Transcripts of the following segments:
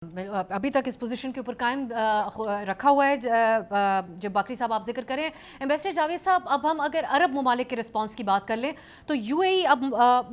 अभी तक इस पोजीशन के ऊपर कायम रखा हुआ है। जब बाकरी साहब आप जिक्र करें, एम्बेसडर जावेद साहब, अब हम अगर अरब ममालिक के रिस्पांस की बात कर लें तो यूएई अब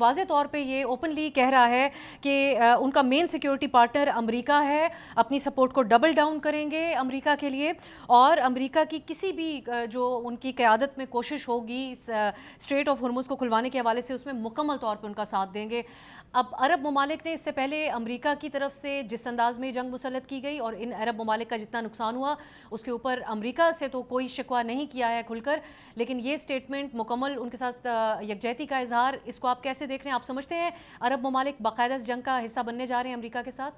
वाज़े तौर पे ये ओपनली कह रहा है कि उनका मेन सिक्योरिटी पार्टनर अमेरिका है, अपनी सपोर्ट को डबल डाउन करेंगे अमेरिका के लिए, और अमेरिका की किसी भी जो उनकी क़यादत में कोशिश होगी स्ट्रेट ऑफ हुर्मुज़ को खुलवाने के हवाले से उसमें मुकम्मल तौर पर उनका साथ देंगे। अब अरब ममालिक ने इससे पहले अमेरिका की तरफ से जिस अंदाज में जंग मुसल्लत की गई और इन अरब ममालिक का जितना नुकसान हुआ उसके ऊपर अमेरिका से तो कोई शिकवा नहीं किया है खुलकर, लेकिन ये स्टेटमेंट मुकम्मल उनके साथ यकजहती का इजहार, इसको आप कैसे देख रहे हैं? आप समझते हैं अरब ममालिक बाकायदा इस जंग का हिस्सा बनने जा रहे हैं अमेरिका के साथ?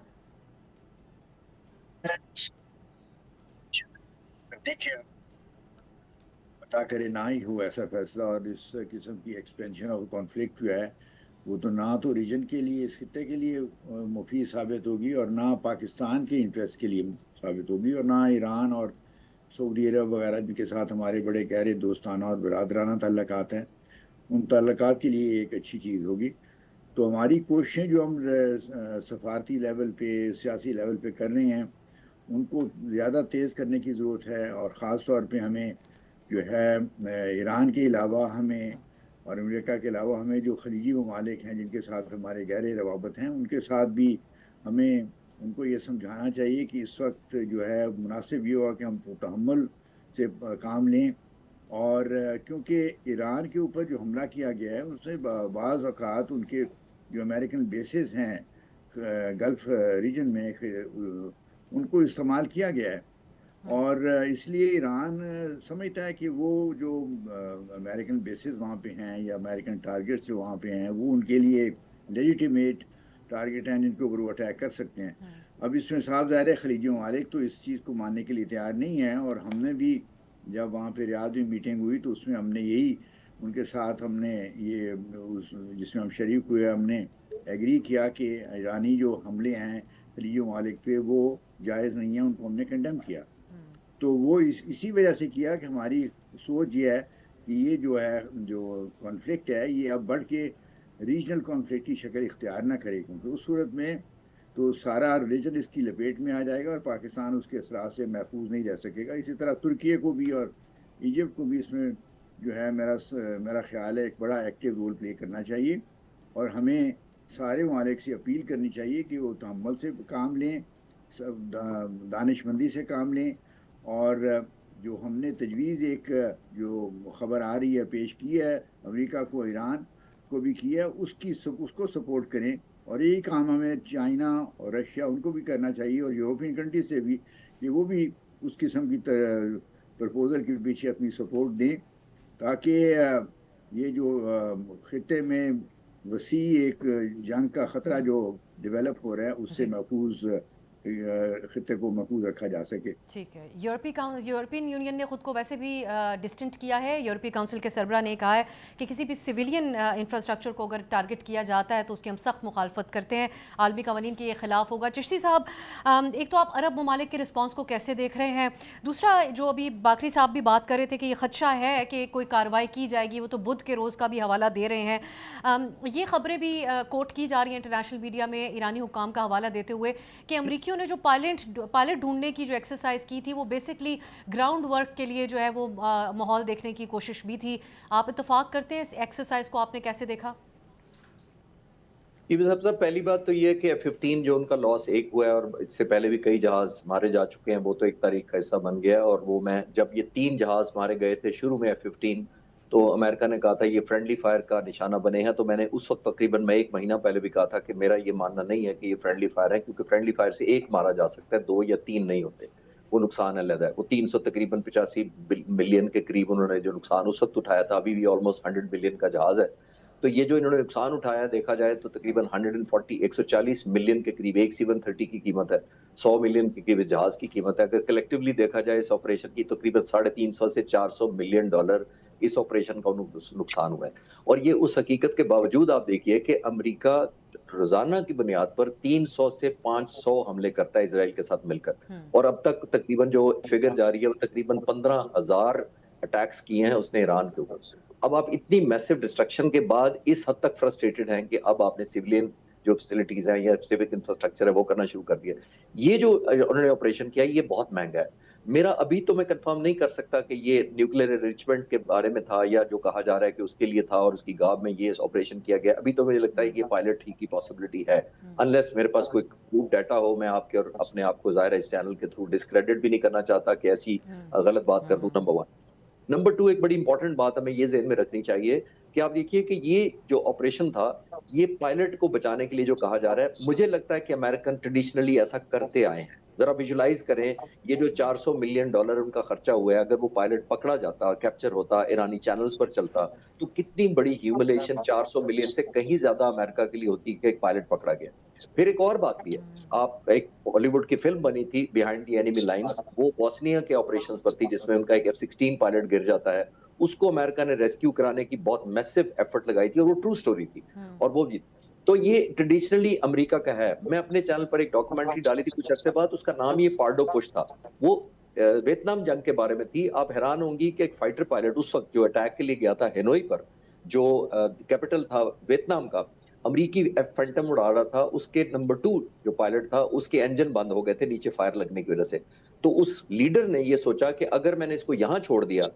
देखिए, पता करे ना ही हो ऐसा फैसला, और इस किस्म की एक्सपेंशन ऑफ कॉन्फ्लिक्ट जो है वो तो ना तो रीजन के लिए, इस खत्ते के लिए मुफीद साबित होगी, और ना पाकिस्तान के इंटरेस्ट के लिए साबित होगी, और ना ईरान और सऊदी अरब वगैरह जिनके साथ हमारे बड़े गहरे दोस्ताना और बरादराना ताल्लुकात हैं, उन ताल्लुकात के लिए एक अच्छी चीज़ होगी। तो हमारी कोशिशें जो हम सफारती लेवल पे, सियासी लेवल पे कर रहे हैं, उनको ज़्यादा तेज़ करने की ज़रूरत है। और ख़ास तौर पे हमें जो है ईरान के अलावा हमें और अमेरिका के अलावा हमें जो खलीजी ममालिक हैं जिनके साथ हमारे गहरे रवाबत हैं, उनके साथ भी हमें उनको ये समझाना चाहिए कि इस वक्त जो है मुनासिब ये होगा कि हम तहम्मुल से काम लें। और क्योंकि ईरान के ऊपर जो हमला किया गया है उसमें बाज़ औक़ात उनके जो अमेरिकन बेसेस हैं गल्फ़ रीजन में, उनको इस्तेमाल किया गया है। और इसलिए ईरान समझता है कि वो जो अमेरिकन बेसिस वहाँ पे हैं या अमेरिकन टारगेट्स जो वहाँ पे हैं वो उनके लिए लेजिटिमेट टारगेट हैं जिनके ऊपर वो अटैक कर सकते हैं। अब इसमें साफ ज़ाहिर है खलीजी ममालिक तो इस चीज़ को मानने के लिए तैयार नहीं है, और हमने भी जब वहाँ पे रियाद में मीटिंग हुई तो उसमें हमने यही उनके साथ हमने ये जिसमें हम शरीक हुए, हमने एग्री किया कि ईरानी जो हमले हैं खलीजी ममालिक पे वो जायज़ नहीं है, उनको हमने कंडेम किया। तो वो इसी वजह से किया कि हमारी सोच ये है कि ये जो है जो कॉन्फ्लिक्ट है ये अब बढ़ के रीजनल कॉन्फ्लिक्ट की शक्ल इख्तियार ना करे, क्योंकि उस सूरत में तो सारा रिलीजन इसकी लपेट में आ जाएगा और पाकिस्तान उसके असरात से महफूज नहीं रह सकेगा। इसी तरह तुर्की को भी और इजिप्ट को भी इसमें जो है मेरा ख्याल है एक बड़ा एक्टिव रोल प्ले करना चाहिए, और हमें सारे ममालिक से अपील करनी चाहिए कि वो तहम्मुल से काम लें, सब दानिशमंदी से काम लें। और जो हमने तजवीज़ एक जो ख़बर आ रही है पेश की है अमेरिका को, ईरान को भी की है, उसको सपोर्ट करें। और यही काम हमें चाइना और रशिया उनको भी करना चाहिए, और यूरोपियन कंट्री से भी कि वो भी उस किस्म की प्रपोज़ल के पीछे अपनी सपोर्ट दें, ताकि ये जो खत्ते में वसी एक जंग का ख़तरा जो डेवलप हो रहा है उससे महफूज खत्ते को महफूज रखा जा सके। ठीक है। यूरोपियन यूनियन ने ख़ुद को वैसे भी डिस्टेंट किया है। यूरोपीय काउंसिल के सरबरा ने कहा है कि किसी भी सिविलियन इंफ्रास्ट्रक्चर को अगर टारगेट किया जाता है तो उसकी हम सख्त मुखालफत करते हैं, आलमी कवानीन के ख़िलाफ़ होगा। चिश्ती साहब, एक तो आप अरब ममालिक के रिस्पॉन्स को कैसे देख रहे हैं? दूसरा, जो अभी बाकरी साहब भी बात कर रहे थे कि ये खदशा है कि कोई कार्रवाई की जाएगी, वो तो बुध के रोज़ का भी हवाला दे रहे हैं। ये खबरें भी कोट की जा रही हैं इंटरनेशनल मीडिया में ईरानी हुक्काम का हवाला देते हुए कि अमरीकियों ने जो पायलट ढूंढने की जो एक्सरसाइज की थी वो बेसिकली ग्राउंड वर्क के लिए जो है वो माहौल देखने की कोशिश भी थी। आप इत्तेफाक करते हैं इस एक्सरसाइज को? आपने कैसे देखा? सबसे पहली बात तो ये है कि F-15 जो उनका लॉस एक हुआ है, और इससे पहले भी कई जहाज मारे जा चुके हैं, वो तो एक तारीख का हिस्सा बन गया है। और वो मैं जब ये 3 जहाज मारे गए थे शुरू में F-15, तो अमेरिका ने कहा था ये फ्रेंडली फायर का निशाना बने हैं। तो मैंने उस वक्त तकरीबन मैं 1 महीना पहले भी कहा था कि मेरा ये मानना नहीं है कि ये फ्रेंडली फायर है, क्योंकि फ्रेंडली फायर से 1 मारा जा सकता है, 2 या 3 नहीं होते। वो नुकसान अलग है। वो 300 तकरीबन 85 मिलियन के करीब उन्होंने जो नुकसान उस वक्त उठाया था, अभी भी ऑलमोस्ट 100 बिलियन का जहाज है। तो ये जो इन्होंने नुकसान उठाया देखा जाए तो तकरीबन 140 मिलियन के करीब एक C-130 की कीमत है, 100 मिलियन की करीब जहाज की कीमत है। अगर कलेक्टिवली देखा जाए इस ऑपरेशन की, तो तकरीबन $350 से $400 मिलियन इस ऑपरेशन का नुकसान हुआ है। और ये उस हकीकत के बावजूद आप देखिए कि अमेरिका रोजाना की बुनियाद पर 300 से 500 हमले करता है इसराइल के साथ मिलकर, और अब तक तकरीबन जो फिगर जा रही है वो तकरीबन 15,000 अटैक्स किए हैं उसने ईरान के ऊपर। अब आप इतनी मैसिव डिस्ट्रक्शन के बाद इस हद तक फ्रस्ट्रेटेड हैं कि अब आपने सिविलियन जो फैसिलिटीज हैं या सिविक इंफ्रास्ट्रक्चर है वो करना शुरू कर दिया। ये जो उन्होंने ऑपरेशन किया ये बहुत महंगा है। मेरा अभी तो मैं कंफर्म नहीं कर सकता कि ये न्यूक्लियर एनरिचमेंट के बारे में था या जो कहा जा रहा है कि उसके लिए था और उसकी गाव में ये ऑपरेशन किया गया। अभी तो मुझे लगता है कि ये पायलट ही की पॉसिबिलिटी है, अनलेस मेरे पास कोई प्रूफ डाटा हो। मैं आपके और अपने आप को ज़ाहिर है इस चैनल के थ्रू डिस्क्रेडिट भी नहीं करना चाहता कि ऐसी गलत बात कर दूं, नंबर 1। नंबर 2, एक बड़ी इंपॉर्टेंट बात हमें ये ज़हन में रखनी चाहिए कि आप देखिए कि ये जो ऑपरेशन था, ये पायलट को बचाने के लिए जो कहा जा रहा है, मुझे लगता है कि अमेरिकन ट्रेडिशनली ऐसा करते आए हैं। जरा विजुलाइज करें, ये जो $400 मिलियन उनका खर्चा हुआ है, अगर वो पायलट पकड़ा जाता, कैप्चर होता, ईरानी चैनल्स पर चलता, तो कितनी बड़ी ह्यूमिलिएशन 400 मिलियन से कहीं ज्यादा अमेरिका के लिए होती कि एक पायलट पकड़ा गया। फिर एक और बात भी है, आप एक हॉलीवुड की फिल्म बनी थी बिहाइंड द एनिमी लाइंस, वो बोस्निया के ऑपरेशंस पर थी जिसमें उनका एक F-16 पायलट गिर जाता है। उसको अमेरिका ने रेस्क्यू कराने की बहुत मैसिव एफर्ट लगाई थी और वो ट्रू स्टोरी थी और वो भी। तो ये ट्रेडिशनली अमेरिका का है। मैं अपने चैनल पर एक डॉक्यूमेंट्री डाली थी कुछ अर्से बाद, उसका नाम ये फार्डो पुश था। वो वियतनाम जंग के बारे में थी। आप हैरान होंगी कि एक फाइटर पायलट उस वक्त जो अटैक के लिए गया था हेनोई पर, जो कैपिटल था वियतनाम का, अमरीकी फैंटम उड़ा रहा था, उसके नंबर 2 जो पायलट था उसके इंजन बंद हो गए थे नीचे फायर लगने की वजह से। तो उस लीडर ने ये सोचा कि अगर मैंने इसको यहाँ छोड़ दिया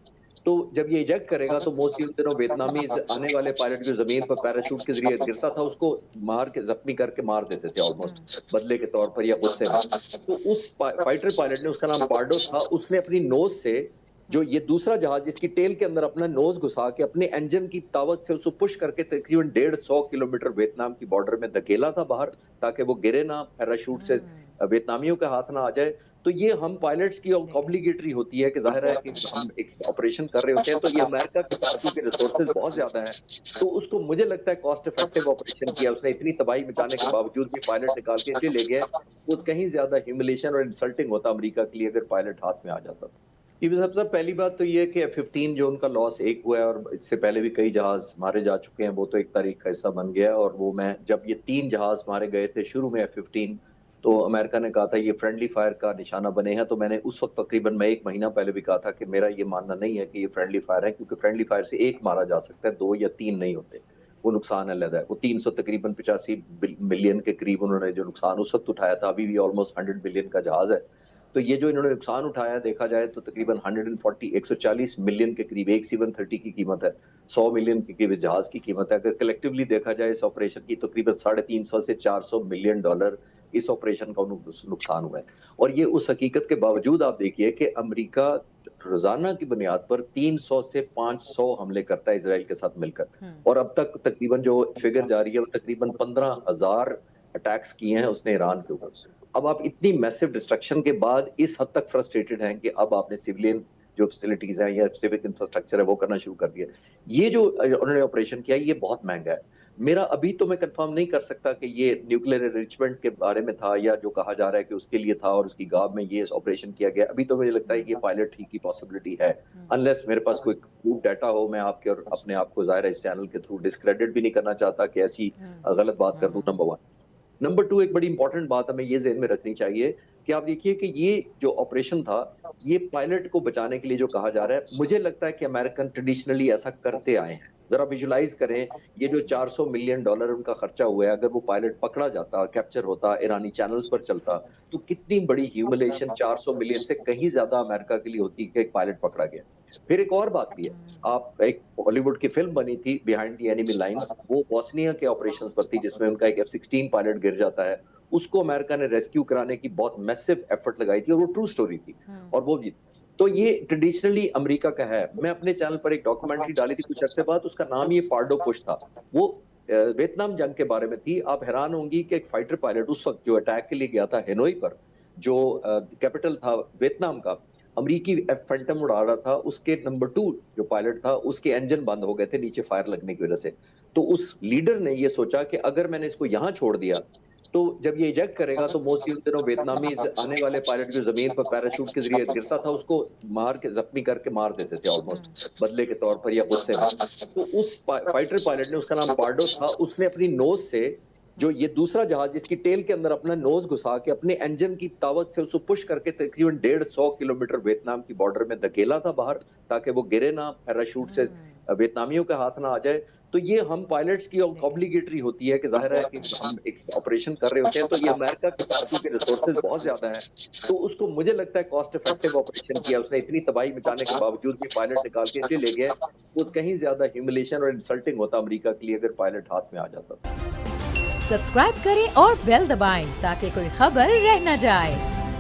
तो जब ये इजेक्ट करेगा तो मोस्टली उन दिनों वियतनामीज आने वाले पायलट जो जमीन पर पैराशूट के जरिए गिरता था उसको मार के जख्मी करके मार देते थे ऑलमोस्ट बदले के तौर पर या गुस्से में। तो उस फाइटर पायलट ने, उसका नाम पार्डो था, उसने अपनी नोज से जो ये दूसरा जहाज जिसकी टेल के अंदर अपना नोज घुसा के अपने इंजन की ताकत से उसको पुश करके तकरीबन 150 किलोमीटर वियतनाम की बॉर्डर में धकेला था बाहर, ताकि वो गिरे ना, पैराशूट से वियतनामियों के हाथ ना आ जाए। तो ये हम पायलट्स की ऑब्लिगेटरी होती है कि जाहिर है कि हम एक ऑपरेशन कर रहे होते हैं, तो ये अमेरिका के पास क्योंकि रिसोर्सेज बहुत ज्यादा हैं, तो उसको मुझे लगता है कॉस्ट इफेक्टिव ऑपरेशन किया उसने। इतनी तबाही मचाने के बावजूद भी पायलट निकाल के इसलिए ले गए, वो कहीं ज्यादा ह्यूमिलिएशन और इंसल्टिंग होता अमेरिका के लिए अगर पायलट हाथ में आ जाता। सबसे पहली बात तो ये है कि F-15 जो उनका लॉस एक हुआ है और इससे पहले भी कई जहाज मारे जा चुके हैं, वो तो एक तारीख का हिस्सा बन गया। और वो मैं जब ये 3 जहाज मारे गए थे शुरू में F-15, तो अमेरिका ने कहा था ये फ्रेंडली फायर का निशाना बने हैं। तो मैंने उस वक्त तकरीबन मैं 1 महीना पहले भी कहा था कि मेरा ये मानना नहीं है कि ये फ्रेंडली फायर है, क्योंकि फ्रेंडली फायर से एक मारा जा सकता है, 2 या 3 नहीं होते, वो नुकसान अलग है। वो 300 तकरीबन 85 मिलियन के करीब उन्होंने जो नुकसान उस वक्त उठाया था, अभी भी ऑलमोस्ट 100 मिलियन का जहाज है। तो ये जो इन्होंने नुकसान उठाया देखा जाए तो तकरीबन 140 मिलियन के करीब एक C-130 की कीमत है, 100 मिलियन की करीब जहाज की कीमत है। अगर कलेक्टिवली देखा जाए इस ऑपरेशन की तकरीबन $350 से $400 मिलियन इस ऑपरेशन का नुकसान हुआ है। और ये उस हकीकत के बावजूद आप देखिए कि अमेरिका रोजाना की बुनियाद पर 300 से 500 हमले करता है इसराइल के साथ मिलकर, और अब तक तकरीबन जो फिगर जा रही है वो तकरीबन 15,000 अटैक्स किए हैं उसने ईरान के ऊपर। अब आप इतनी मैसिव डिस्ट्रक्शन के बाद इस हद तक फ्रस्ट्रेटेड हैं कि अब आपने सिविलियन जो फैसिलिटीज हैं या सिविक इंफ्रास्ट्रक्चर है वो करना शुरू कर दिया। ये जो उन्होंने ऑपरेशन किया ये बहुत महंगा है। मेरा अभी तो मैं कंफर्म नहीं कर सकता कि ये न्यूक्लियर एनरिचमेंट के बारे में था या जो कहा जा रहा है कि उसके लिए था और उसकी गाव में ये ऑपरेशन किया गया। अभी तो मुझे लगता है कि ये पायलट ही की पॉसिबिलिटी है, अनलेस मेरे पास कोई प्रूफ डाटा हो। मैं आपके और अपने आप को जाहिर है इस चैनल के थ्रू डिस्क्रेडिट भी नहीं करना चाहता कि ऐसी गलत बात कर दूं, नंबर 1। नंबर 2, एक बड़ी इंपॉर्टेंट बात हमें ये ज़हन में रखनी चाहिए कि आप देखिए कि ये जो ऑपरेशन था, ये पायलट को बचाने के लिए जो कहा जा रहा है, मुझे लगता है कि अमेरिकन ट्रेडिशनली ऐसा करते आए हैं। जरा विजुलाइज करें, ये जो $400 मिलियन उनका खर्चा हुआ है, अगर वो पायलट पकड़ा जाता, कैप्चर होता, ईरानी चैनल्स पर चलता, तो कितनी बड़ी ह्यूमिलिएशन 400 मिलियन से कहीं ज्यादा अमेरिका के लिए होती कि एक पायलट पकड़ा गया। फिर एक और बात भी है, आप एक हॉलीवुड की फिल्म बनी थी बिहाइंड द एनिमी लाइंस, वो बोस्निया के ऑपरेशंस पर थी जिसमें उनका एक F-16 पायलट गिर जाता है। उसको अमेरिका ने रेस्क्यू कराने की बहुत मैसिव एफर्ट लगाई थी और वो ट्रू स्टोरी थी और वो भी। तो ये ट्रेडिशनली अमेरिका का है। मैं अपने चैनल पर एक डॉक्यूमेंट्री डाली थी कुछ अर्से बाद, उसका नाम ये फार्डो पुश था। वो वियतनाम जंग के बारे में थी। आप हैरान होंगी कि एक फाइटर पायलट उस वक्त जो अटैक के लिए गया था हेनोई पर, जो कैपिटल था वियतनाम का, अमरीकी फैंटम उड़ा रहा था, उसके नंबर 2 जो पायलट था उसके इंजन बंद हो गए थे नीचे फायर लगने की वजह से। तो उस लीडर ने ये सोचा कि अगर मैंने इसको यहाँ छोड़ दिया तो जब ये इजेक्ट करेगा तो मोस्टली उन दिनों वियतनामीज आने वाले पायलट जो जमीन पर पैराशूट के जरिए गिरता था उसको मार के जख्मी करके मार देते थे ऑलमोस्ट बदले के तौर पर या गुस्से में। तो उस फाइटर पायलट ने, उसका नाम पार्डो था, उसने अपनी नोज से जो ये दूसरा जहाज जिसकी टेल के अंदर अपना नोज घुसा के अपने इंजन की ताकत से उसको पुश करके तकरीबन 150 किलोमीटर वियतनाम की बॉर्डर में धकेला था बाहर, ताकि वो गिरे ना, पैराशूट से वियतनामियों के हाथ ना आ जाए। تو یہ ہم پائلٹس کی obligatory ہوتی ہے کہ ظاہر ہے کہ ہم ایک آپریشن کر رہے ہوتے ہیں تو یہ امریکہ کے پاس کیونکہ ریسورسز بہت زیادہ ہیں تو اس کو مجھے لگتا ہے کاسٹ افیکٹو آپریشن کیا. اس نے اتنی تباہی مچانے کے باوجود بھی پائلٹ نکال کے اس لیے لے گیا. وہ کہیں زیادہ ہیوملیشن اور انسلٹنگ ہوتا امریکہ کے لیے اگر پائلٹ ہاتھ میں آ جاتا. سبسکرائب کریں اور بیل دبائیں تاکہ کوئی خبر رہ نہ جائے.